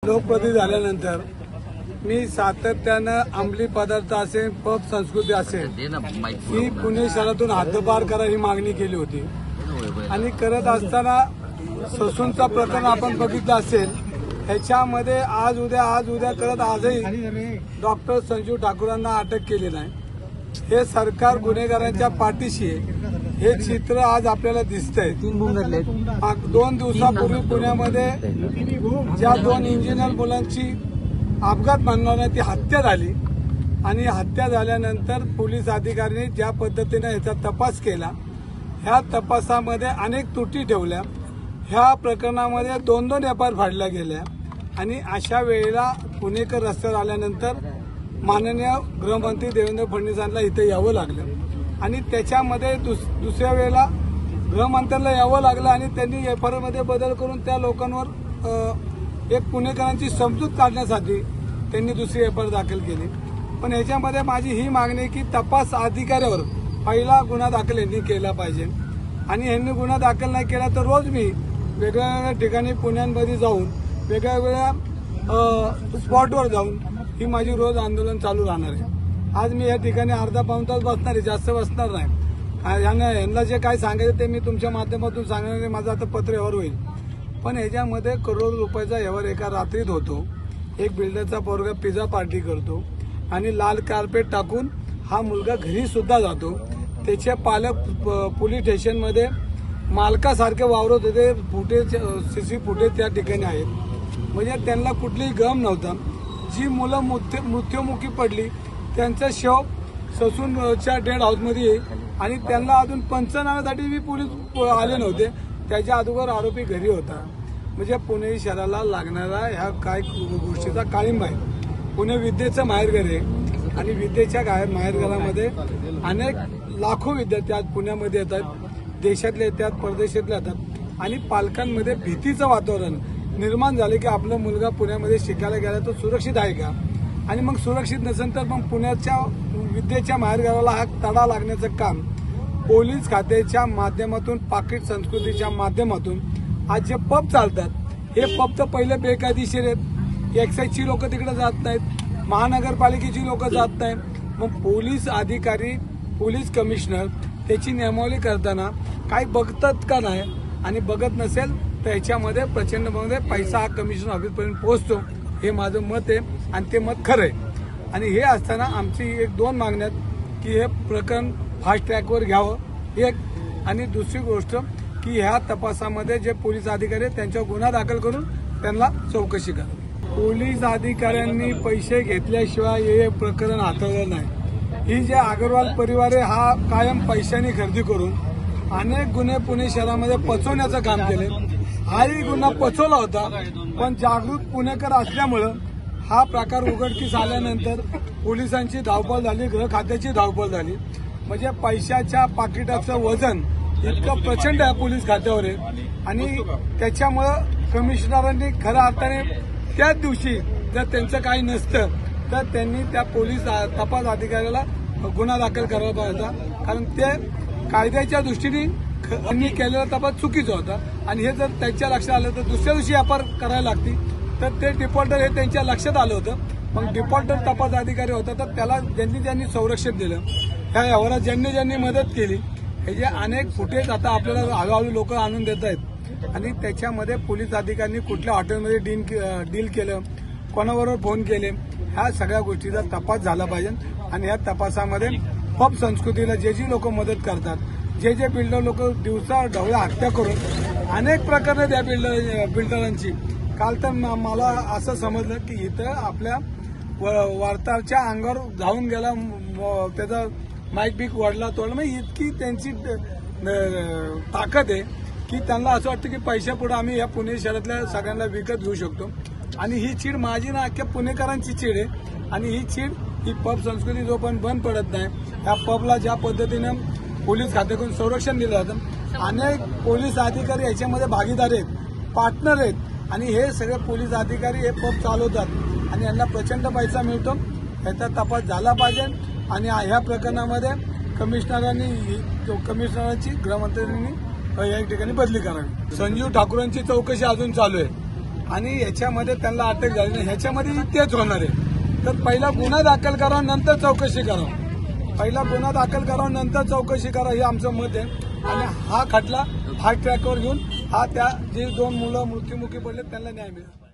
लोकप्रतिनिधी झाल्यानंतर मी सातत्यानं अंमली पदार्थ असेल, पब संस्कृती असेल, ही पुणे शहरातून हद्दपार करा ही मागणी केली होती। आणि करत असताना ससूनचा प्रकरण आपण बघितलं असेल, ह्याच्यामध्ये आज उद्या करत आजही डॉक्टर संजीव ठाकूरांना अटक केली नाही। हे सरकार गुन्हेगारांच्या पाठीशी आहे, हे चित्र आज आपल्याला दिसतंय। 2 दिवसापूर्वी पुण्यामध्ये ज्या 2 इंजिनियर मुलांची अपघात मानणाऱ्या ती हत्या झाली आणि हत्या झाल्यानंतर पोलीस अधिकाऱ्यांनी ज्या पद्धतीने याचा तपास केला, ह्या तपासामध्ये अनेक त्रुटी ठेवल्या। ह्या प्रकरणामध्ये 2 एफआयआर फाडल्या गेल्या आणि अशा वेळेला पुणेकर रस्त्यावर आल्यानंतर माननीय गृहमंत्री देवेंद्र फडणवीसांना इथे यावं लागलं आणि त्याच्यामध्ये दुसऱ्या वेळेला गृहमंत्र्यांना यावं लागलं आणि त्यांनी एफआयआर मध्ये बदल करून त्या लोकांवर एक पुणेकरांची समजूत काढण्यासाठी त्यांनी दुसरी एफआयआर दाखल केली। पण याच्यामध्ये माझी ही मागणी आहे की तपास अधिकाऱ्यावर पहिला गुन्हा दाखल यांनी केला पाहिजे आणि यांनी गुन्हा दाखल नाही केला तर रोज मी वेगवेगळ्या ठिकाणी पुण्यामध्ये जाऊन वेगवेगळ्या स्पॉटवर जाऊन ही माझी रोज आंदोलन चालू राहणार आहे। आज मी या ठिकाणी अर्धा पाऊण तास बसणार आहे, जास्त बसणार नाही। यांना जे काय सांगायचं ते मी तुमच्या माध्यमातून सांगणार आहे। माझं आता पत्र व्यवहार होईल, पण ह्याच्यामध्ये करोड रुपयाचा व्यवहार एका रात्रीत होतो। एक बिल्डरचा पोरगा पिझ्झा पार्टी करतो आणि लाल कार्पेट टाकून हा मुलगा घरी सुद्धा जातो। त्याचे पालक पोलीस स्टेशनमध्ये मालकासारखे वावरत होते। फुटेज सीसी फुटेज त्या ठिकाणी आहेत, म्हणजे त्यांना कुठलीही गम नव्हता। जी मुलं मृत्युमुखी पडली त्यांचं शव ससूनच्या डेड हाऊसमध्ये आहे आणि त्यांना अजून पंचनाम्यासाठी बी पोलीस आले नव्हते। त्याच्या अगोदर आरोपी घरी होता। म्हणजे पुणे शहराला लागणारा ह्या काय गोष्टीचा काळिंब आहे। पुणे विद्येचं माहेरघर आहे आणि विद्येच्या माहेरघरामध्ये अनेक लाखो विद्यार्थी आज पुण्यामध्ये येतात, देशातले येतात, परदेशातले येतात आणि पालकांमध्ये भीतीचं वातावरण निर्माण झाले की आपला मुलगा पुण्यामध्ये शिकायला गेला तर सुरक्षित आहे का, आणि मग सुरक्षित नसेल तर मग पुण्याच्या विद्येच्या माहेरघराला हा तडा लागण्याचं काम पोलीस खात्याच्या माध्यमातून, पाकिट संस्कृतीच्या माध्यमातून आज जे पब चालतात, हे पब तर पहिले बेकायदेशीर आहेत। एक्साईजची लोक तिकडे जात नाहीत, महानगरपालिकेची लोक जात नाहीत। मग पोलीस अधिकारी, पोलीस कमिशनर त्याची नियमावली करताना काही बघतात का नाही, आणि बघत नसेल तर याच्यामध्ये प्रचंड मध्ये पैसा हा कमिशनर ऑफिसपर्यंत पोहोचतो, हे माझं मत आहे आणि ते मत खरं आहे। आणि हे असताना आमची 1-2 मागण्यात की हे प्रकरण फास्ट ट्रॅकवर घ्यावं एक, आणि दुसरी गोष्ट की ह्या तपासामध्ये जे पोलीस अधिकारी आहेत त्यांच्यावर गुन्हा दाखल करून त्यांना चौकशी करा। पोलीस अधिकाऱ्यांनी पैसे घेतल्याशिवाय हे प्रकरण हाताळलं नाही। ही जे अग्रवाल परिवार आहे हा कायम पैशाने खरेदी करून अनेक गुन्हे पुणे शहरामध्ये पचवण्याचं काम केले। हाही गुन्हा पचवला होता, पण जागृत पुणेकर असल्यामुळं हा प्रकार उघडकीस आल्यानंतर पोलिसांची धावपळ झाली, गृह खात्याची धावपळ झाली। म्हणजे पैशाच्या पाकिटाचं वजन इतकं प्रचंड आहे पोलीस खात्यावर आहे आणि त्याच्यामुळं कमिशनरांनी खऱ्या अर्थाने त्याच दिवशी जर त्यांचं काही नसतं तर त्यांनी त्या पोलीस तपास अधिकाऱ्याला गुन्हा दाखल करायला पाहिजे होता, कारण ते कायद्याच्या दृष्टीने त्यांनी केलेला तपास चुकीचा होता। आणि हे जर त्यांच्या लक्षात आलं तर दुसऱ्या दिवशी एफआयआर करायला लागती, तर ते डिफॉल्टर हे त्यांच्या लक्षात आलं होतं। मग डिफॉल्टर तपास अधिकारी होता तर त्याला ज्यांनी संरक्षण दिलं, ह्या व्यवहारात ज्यांनी मदत केली, हे जे अनेक फुटेज आता आपल्याला हळूहळू लोक आणून देत आहेत आणि त्याच्यामध्ये पोलीस अधिकाऱ्यांनी कुठल्या हॉटेलमध्ये डील केलं, कोणाबरोबर फोन केले, ह्या सगळ्या गोष्टीचा तपास झाला पाहिजे। आणि या तपासामध्ये पब संस्कृतीला जे लोक मदत करतात, जे बिल्डर लोक दिवसा ढवळ्या हत्या करून अनेक प्रकारे त्या बिल्डरांची, काल तर मला असं समजलं की इथं आपल्या वार्ताच्या अंगावर धावून गेला, त्याचा माईक बीक वाढला तोडला, म्हणजे इतकी त्यांची ताकद आहे की त्यांना असं वाटतं की पैशापुढे आम्ही या पुणे शहरातल्या सगळ्यांना विकत घेऊ शकतो। आणि ही चीड माझी ना अख्ख्या पुणेकरांची चीड आहे आणि ही चीड ही पब संस्कृती जो पण बंद पडत नाही, त्या पबला ज्या पद्धतीनं पोलीस खात्याकडून संरक्षण दिलं जातं, अनेक पोलीस अधिकारी याच्यामध्ये भागीदार आहेत, पार्टनर आहेत आणि हे सगळे पोलीस अधिकारी हे पब चालवतात आणि यांना प्रचंड पैसा मिळतो। याचा तपास झाला पाहिजे आणि ह्या प्रकरणामध्ये कमिशनरांची गृहमंत्र्यांनी या ठिकाणी बदली करावी। संजीव ठाकूरांची चौकशी अजून चालू आहे आणि याच्यामध्ये त्यांना अटक झाली नाही, ह्याच्यामध्ये तेच होणार आहे. तर पहिला गुन्हा दाखल करावा, नंतर चौकशी करावं. पहिला गुन्हा दाखल करावा, नंतर चौकशी करा, हे आमचं मत आहे. आणि हा खटला फास्ट ट्रॅकवर घेऊन हा त्या जे 2 मुलं मृत्युमुखी पडले त्यांना न्याय मिळेल.